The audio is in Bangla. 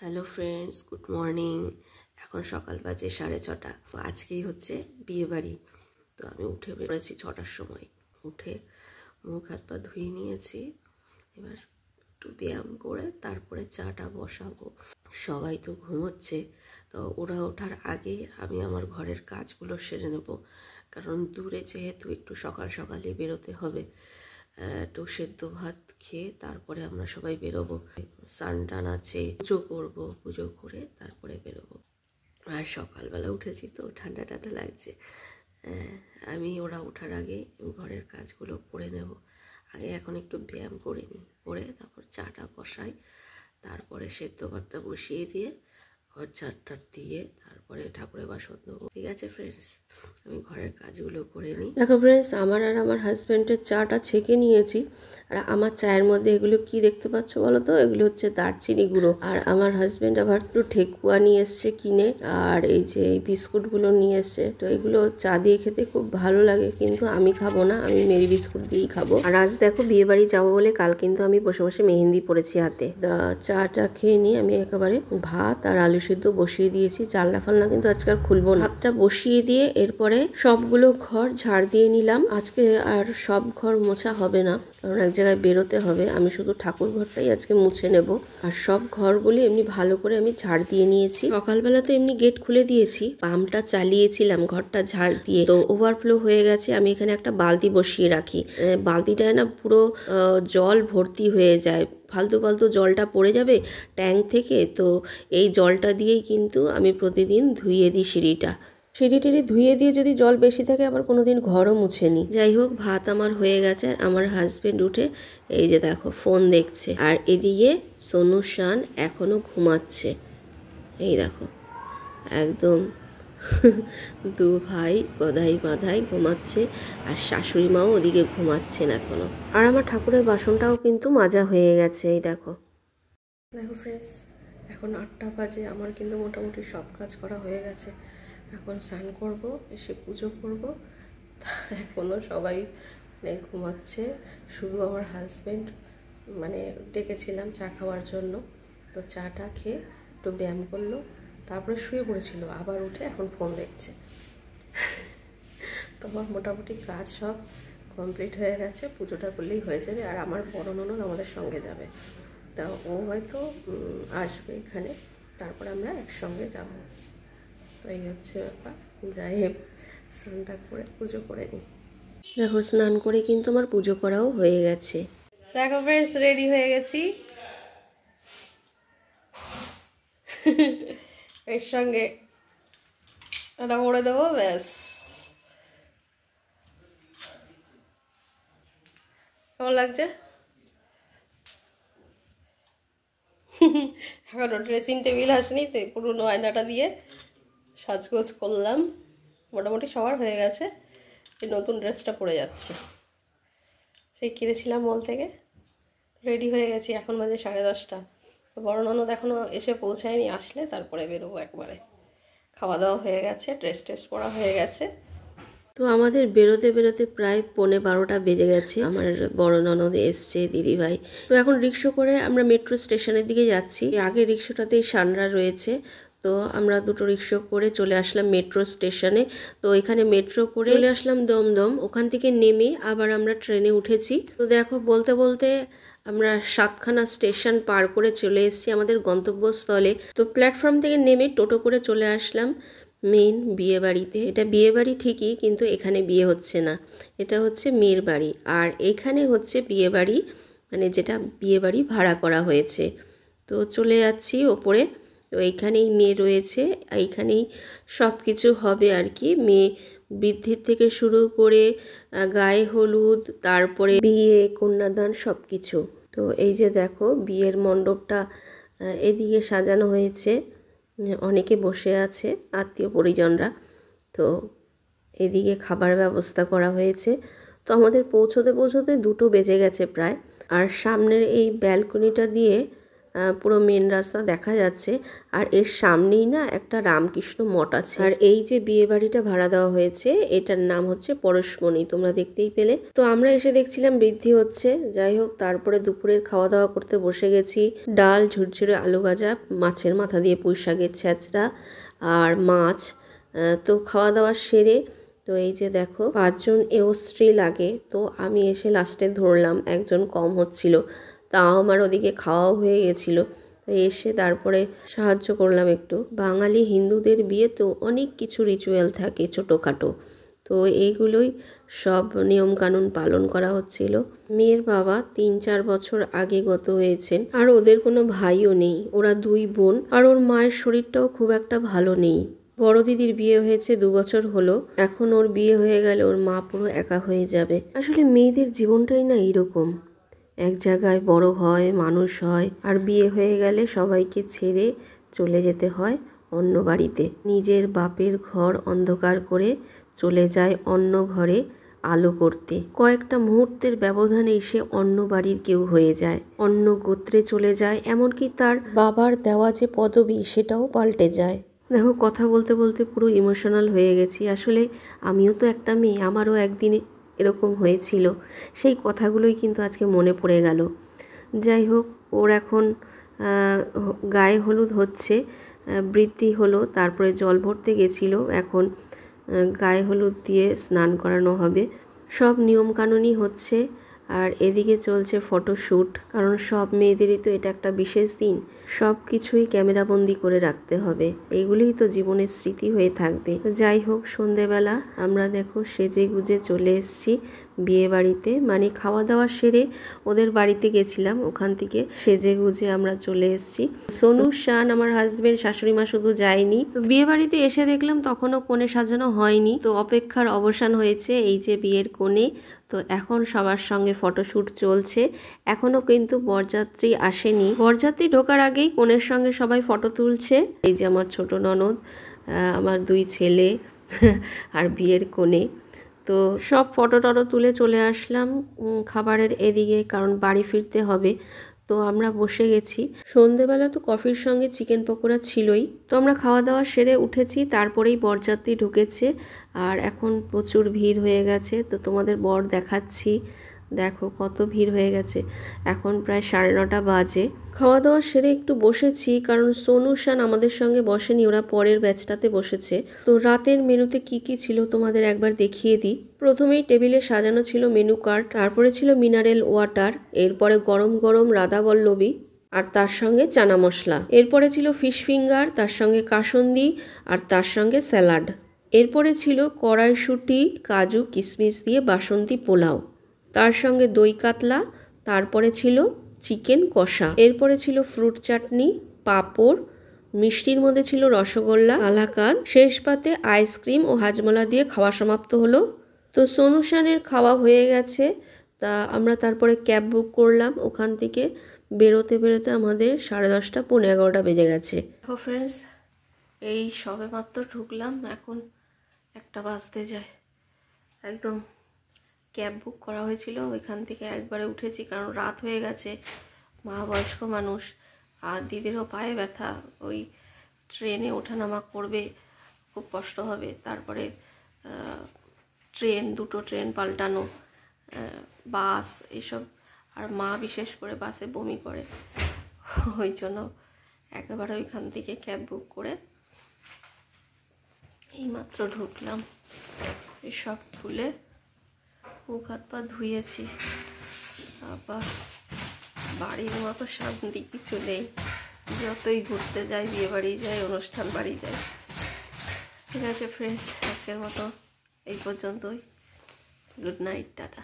Hello friends, good morning. এখন সকাল বাজে 6:30। তো আজকেই হচ্ছে বিয়ে বাড়ি। তো আমি উঠে পড়েছি 6টার সময়। উঠে মুখ হাত পা ধুয়ে নিয়েছি। এবার একটু ব্যায়াম করে তারপরে চাটা বসাবো। সবাই তো ঘুমোচ্ছে, তো ওরা ওঠার আগে আমি আমার ঘরের কাজগুলো সেরে নেব। কারণ দূরে যেহেতু একটু সকাল সকালই বেরোতে হবে। একটু সেদ্ধ ভাত খেয়ে তারপরে আমরা সবাই বেরোবো। স্নান টান আছে, পুজো করবো, পুজো করে তারপরে বেরোবো। আর সকালবেলা উঠেছি তো ঠান্ডা ঠান্ডা লাগছে। আমি ওরা ওঠার আগে ঘরের কাজগুলো করে নেব। আগে এখন একটু ব্যায়াম করে নিই, করে তারপর চাটা বসাই, তারপরে সেদ্ধ ভাতটা বসিয়ে দিয়ে ঘর ঝাড় দিয়ে তারপরে ঠাকুরের বাসন দেবো। ঠিক আছে ফ্রেন্ডস, আমি ঘরের কাজগুলো করে নিই। দেখো ফ্রেন্ডস, আমার আর আমার হাজব্যান্ডের চাটা ছেঁকে নিয়েছি। আর আমার চায়ের মধ্যে এগুলো কি দেখতে পাচ্ছ বলো তো? এগুলো হচ্ছে দারচিনি গুঁড়ো। আর আমার হাজব্যান্ড আবার একটু ঠেকুয়া নিয়ে এসছে কিনে, আর এই যে এই বিস্কুটগুলো নিয়ে এসছে। তো এগুলো চা দিয়ে খেতে খুব ভালো লাগে, কিন্তু আমি খাবো না, আমি মেরি বিস্কুট দিয়েই খাবো। আর আজ দেখো বিয়ে বাড়ি যাবো বলে কাল কিন্তু আমি বসে বসে মেহেন্দি পড়েছি হাতে। চাটা খেয়ে নিয়ে আমি একেবারে ভাত আর আলু সিদ্ধ বসিয়ে দিয়েছি। জানলা ফালনা কিন্তু আজকাল খুলবো না। ভাতটা বসিয়ে দিয়ে এরপরে সবগুলো ঘর ঝাড় দিয়ে নিলাম। আজকে আর সব ঘর মোছা হবে না, কারণ এক জায়গায় বেরোতে হবে। আমি শুধু ঠাকুর ঘরটাই আজকে মুছে নেব। আর সব ঘরগুলি এমনি ভালো করে আমি ঝাড় দিয়ে নিয়েছি। সকালবেলা তো এমনি গেট খুলে দিয়েছি, পাম্পটা চালিয়েছিলাম ঘরটা ঝাড় দিয়ে, তো ওভারফ্লো হয়ে গেছে। আমি এখানে একটা বালতি বসিয়ে রাখি। বালতিটায় না পুরো জল ভর্তি হয়ে যায়, ফালতু ফালতু জলটা পড়ে যাবে ট্যাঙ্ক থেকে। তো এই জলটা দিয়েই কিন্তু আমি প্রতিদিন ধুইয়ে দিই সিঁড়িটা। সিঁড়ি টিড়ি ধুয়ে দিয়ে যদি জল বেশি থাকে আবার কোনোদিন ঘরও মুছে নিই। যাই হোক, ভাত আমার হয়ে গেছে। আমার হাজবেন্ড উঠে এই যে দেখো ফোন দেখছে, আর এদিকে সোনু শান এখনো ঘুমাচ্ছে। এই দেখো একদম দু ভাই গদাই বাঁধাই ঘুমাচ্ছে, আর শাশুড়ি মাও ওদিকে ঘুমাচ্ছেন এখনো। আর আমার ঠাকুরের বাসনটাও কিন্তু মাজা হয়ে গেছে। এই দেখো দেখো ফ্রেন্ডস, এখন 8টা বাজে। আমার কিন্তু মোটামুটি সব কাজ করা হয়ে গেছে। এখন স্নান করব, এসে পুজো করব। এখনও সবাই ঘুমাচ্ছে, শুধু আমার হাজব্যান্ড ডেকেছিলাম চা খাওয়ার জন্য। তো চাটা খেয়ে একটু ব্যায়াম করলো, তারপরে শুয়ে পড়েছিল, আবার উঠে এখন ফোন দেখছে। তো আমার মোটামুটি কাজ সব কমপ্লিট হয়ে গেছে। পুজোটা করলেই হয়ে যাবে। আর আমার বড় ননদ আমাদের সঙ্গে যাবে, তা ও হয়তো আসবে এখানে, তারপর আমরা একসঙ্গে যাব। তো এই হচ্ছে ব্যাপার। যাই স্নানটা করে পুজো করে নিই। দেখো স্নান করে কিন্তু আমার পুজো করাও হয়ে গেছে। দেখো ফ্রেন্ডস, রেডি হয়ে গেছি। এর সঙ্গে এটা পরে দেবো, ব্যাস। কেমন লাগছে? এখনো ড্রেসিং টেবিল আসেনি, তো পুরোনো আয়নাটা দিয়ে সাজগোজ করলাম। মোটামুটি সবার হয়ে গেছে। এই নতুন ড্রেসটা পরে যাচ্ছে, সেই কিনেছিলাম মল থেকে। রেডি হয়ে গেছি। এখন বাজে 10:30। বড় ননদ এখনও এসে পৌঁছায়নি, আসলে তারপরে বেরোবো একবারে। খাওয়া দাওয়া হয়ে গেছে, ড্রেস পরা হয়ে গেছে। তো আমাদের বেরোতে বেরোতে প্রায় 11:15 বেজে গেছে। আমার বড় ননদ এসছে, দিদিভাই। তো এখন রিক্সা করে আমরা মেট্রো স্টেশনের দিকে যাচ্ছি। আগে রিক্সাটাতেই সানরা রয়েছে, তো আমরা দুটো রিক্সা করে চলে আসলাম মেট্রো স্টেশনে। তো এখানে মেট্রো করে চলে আসলাম দমদম। ওখান থেকে নেমে আবার আমরা ট্রেনে উঠেছি। তো দেখো বলতে বলতে আমরা 7খানা স্টেশন পার করে চলে এসেছি আমাদের গন্তব্যস্থলে। তো প্ল্যাটফর্ম থেকে নেমে টোটো করে চলে আসলাম মেন বিয়ে বাড়িতে। এটা বিয়ে বাড়ি ঠিকই, কিন্তু এখানে বিয়ে হচ্ছে না, এটা হচ্ছে মেয়ের বাড়ি। আর এখানে হচ্ছে বিয়ে বাড়ি, যেটা বিয়ে বাড়ি ভাড়া করা হয়েছে। তো চলে যাচ্ছি ওপরে। তো এইখানেই মেয়ে রয়েছে, এইখানেই সব কিছু হবে আর কি। মেয়ে বৃদ্ধির থেকে শুরু করে গায়ে হলুদ, তারপরে বিয়ে, কন্যাদান, সব কিছু। তো এই যে দেখো বিয়ের মণ্ডপটা এদিকে সাজানো হয়েছে, অনেকে বসে আছে আত্মীয় পরিজনরা। তো এদিকে খাবার ব্যবস্থা করা হয়েছে। তো আমাদের পৌঁছতে 2টো বেজে গেছে প্রায়। আর সামনের এই ব্যালকনিটা দিয়ে পুরো মেন রাস্তা দেখা যাচ্ছে। আর এর সামনেই না একটা রামকৃষ্ণ মঠ আছে। আর এই যে বিয়ে বাড়িটা ভাড়া দেওয়া হয়েছে এটার নাম হচ্ছে পরশমণি, তোমরা দেখতেই পেলে। তো আমরা এসে দেখছিলাম বৃদ্ধি হচ্ছে। যাই হোক, তারপরে দুপুরের খাওয়া দাওয়া করতে বসে গেছি। ডাল, ঝুরঝুরে আলু ভাজা, মাছের মাথা দিয়ে পুঁই শাকের ছ্যাঁচড়া আর মাছ। তো খাওয়া দাওয়া সেরে তো এই যে দেখো 5 জন স্ত্রী লাগে, তো আমি এসে লাস্টে ধরলাম, একজন কম হচ্ছিল, তাও আমার ওদিকে খাওয়াও হয়ে গেছিলো। এসে তারপরে সাহায্য করলাম একটু। বাঙালি হিন্দুদের বিয়ে তো অনেক কিছু রিচুয়াল থাকে ছোটোখাটো, তো এইগুলোই সব নিয়মকানুন পালন করা হচ্ছিল। মেয়ের বাবা 3-4 বছর আগে গত হয়েছেন, আর ওদের কোনো ভাইও নেই, ওরা 2 বোন। আর ওর মায়ের শরীরটাও খুব একটা ভালো নেই। বড় দিদির বিয়ে হয়েছে 2 বছর হলো, এখন ওর বিয়ে হয়ে গেলে ওর মা পুরো একা হয়ে যাবে। আসলে মেয়েদের জীবনটাই না এরকম, এক জায়গায় বড় হয়, মানুষ হয়, আর বিয়ে হয়ে গেলে সবাইকে ছেড়ে চলে যেতে হয় অন্য বাড়িতে। নিজের বাপের ঘর অন্ধকার করে চলে যায় অন্য ঘরে আলো করতে। কয়েকটা মুহূর্তের ব্যবধানে সে অন্য বাড়ির কেউ হয়ে যায়, অন্য গোত্রে চলে যায়, এমনকি তার বাবার দেওয়া যে পদবি সেটাও পাল্টে যায়। দেখো, কথা বলতে বলতে পুরো ইমোশনাল হয়ে গেছি। আসলে আমিও তো একটা মেয়ে, আমারও একদিন এরকম হয়েছিল, সেই কথাগুলোই কিন্তু আজকে মনে পড়ে গেল। যাই হোক, ওর এখন গায়ে হলুদ হচ্ছে, বৃদ্ধি হলো, তারপরে জল ভরতে গেছিলো, এখন গায়ে হলুদ দিয়ে স্নান করানো হবে। সব নিয়মকানুনই হচ্ছে। আর এদিকে চলছে ফটোশ্যুট, কারণ সব মেয়েদেরই তো এটা একটা বিশেষ দিন, সব কিছুই ক্যামেরাবন্দি করে রাখতে হবে, এইগুলোই তো জীবনের স্মৃতি হয়ে থাকবে। যাই হোক, সন্ধেবেলা আমরা দেখো সেজে গুজে চলে এসেছি বিয়ে বাড়িতে, মানে খাওয়া দাওয়া সেরে ওদের বাড়িতে গেছিলাম, ওখান থেকে সেজে গুজে আমরা চলে এসেছি। সোনু, শান, আমার হাজবেন্ড, শাশুড়ি মা শুধু যায়নি। তো বিয়ে বাড়িতে এসে দেখলাম তখনও কোণে সাজানো হয়নি, তো অপেক্ষার অবসান হয়েছে। এই যে বিয়ের কোণে, তো এখন সবার সঙ্গে ফটোশ্যুট চলছে। এখনও কিন্তু বরযাত্রী আসেনি। বরযাত্রী ঢোকার আগেই কনের সঙ্গে সবাই ফটো তুলছে। এই যে আমার ছোট ননদ, আমার 2 ছেলে আর বিয়ের কোণে। তো সব ফটো টটো তুলে চলে আসলাম খাবারের এদিকে, কারণ বাড়ি ফিরতে হবে। তো আমরা বসে গেছি। সন্ধেবেলা তো কফির সঙ্গে চিকেন পকোড়া ছিলই। তো আমরা খাওয়া দাওয়া সেরে উঠেছি, তারপরেই বরযাত্রী ঢুকেছে। আর এখন প্রচুর ভিড় হয়ে গেছে, তো তোমাদের বর দেখাচ্ছি। দেখো কত ভিড় হয়ে গেছে। এখন প্রায় 9:30 বাজে। খাওয়া দাওয়া সেরে একটু বসেছি, কারণ সোনু, শান আমাদের সঙ্গে বসেনি, ওরা পরের ব্যাচটাতে বসেছে। তো রাতের মেনুতে কি কি ছিল তোমাদের একবার দেখিয়ে দিই। প্রথমেই টেবিলে সাজানো ছিল মেনু কার্ড, তারপরে ছিল মিনারেল ওয়াটার, এরপরে গরম গরম রাধাবল্লবী আর তার সঙ্গে চানা মশলা, এরপরে ছিল ফিশ ফিঙ্গার, তার সঙ্গে কাসন্দি আর তার সঙ্গে স্যালাড, এরপরে ছিল কড়াইশুঁটি, কাজু, কিশমিশ দিয়ে বাসন্তী পোলাও, তার সঙ্গে দই কাতলা, তারপরে ছিল চিকেন কষা, এরপরে ছিল ফ্রুট চাটনি, পাঁপড়, মিষ্টির মধ্যে ছিল রসগোল্লা, কালাকাঁদ, শেষ পাতে আইসক্রিম ও হাজমোলা দিয়ে খাওয়া সমাপ্ত হলো। তো সোনু শানের খাওয়া হয়ে গেছে, তা আমরা তারপরে ক্যাব বুক করলাম। ওখান থেকে বেরোতে বেরোতে আমাদের 10:30 পৌনে 11টা বেজে গেছে। দেখো ফ্রেন্ডস, এই সবে মাত্র ঢুকলাম, এখন 1টা বাজতে যায়। একদম ক্যাব বুক করা হয়েছিল, ওইখান থেকে একবারে উঠেছি, কারণ রাত হয়ে গেছে, মা বয়স্ক মানুষ, আর দিদিরও পায়ে ব্যথা, ওই ট্রেনে ওঠানামা করবে, খুব কষ্ট হবে। তারপরে দুটো ট্রেন পাল্টানো, বাস, এইসব, আর মা বিশেষ করে বাসে বমি করে, ওই জন্য একেবারে ওইখান থেকে ক্যাব বুক করে এইমাত্র ঢুকলাম। এসব খুলে মুখ হাত পা ধুয়েছি। আবার বাড়ির মতো শান্তি কিছু নেই, যতই ঘুরতে যাই, বিয়ে বাড়ি যাই, অনুষ্ঠান বাড়ি যাই। ঠিক আছে ফ্রেন্ডস, আজকের মতো এই পর্যন্তই। Good night, tata.